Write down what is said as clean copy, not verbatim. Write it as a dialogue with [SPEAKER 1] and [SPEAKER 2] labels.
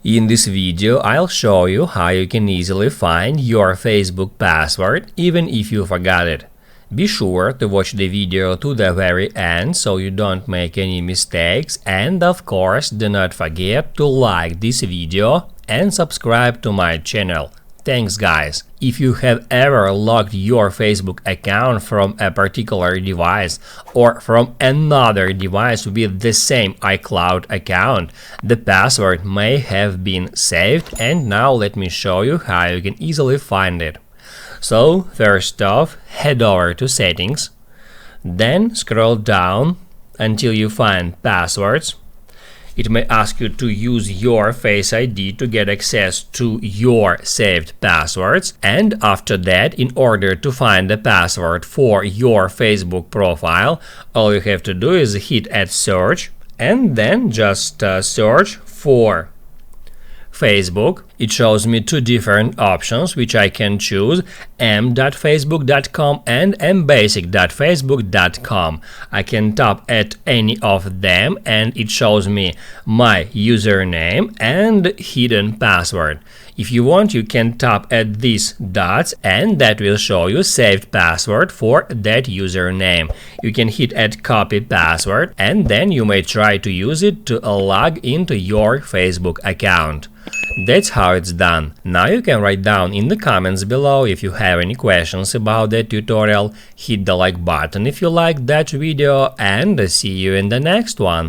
[SPEAKER 1] In this video, I'll show you how you can easily find your Facebook password even if you forgot it. Be sure to watch the video to the very end so you don't make any mistakes, and of course do not forget to like this video and subscribe to my channel. Thanks guys! If you have ever logged your Facebook account from a particular device or from another device with the same iCloud account, the password may have been saved, and now let me show you how you can easily find it. So first off, head over to Settings, then scroll down until you find Passwords. It may ask you to use your Face ID to get access to your saved passwords, and after that, in order to find the password for your Facebook profile, all you have to do is hit Add Search and then just search for Facebook. It shows me two different options which I can choose: m.facebook.com and mbasic.facebook.com. I can tap at any of them and it shows me my username and hidden password. If you want, you can tap at these dots and that will show you saved password for that username. You can hit at copy password and then you may try to use it to log into your Facebook account. That's how it's done. Now you can write down in the comments below if you have any questions about that tutorial. Hit the like button if you liked that video, and see you in the next one.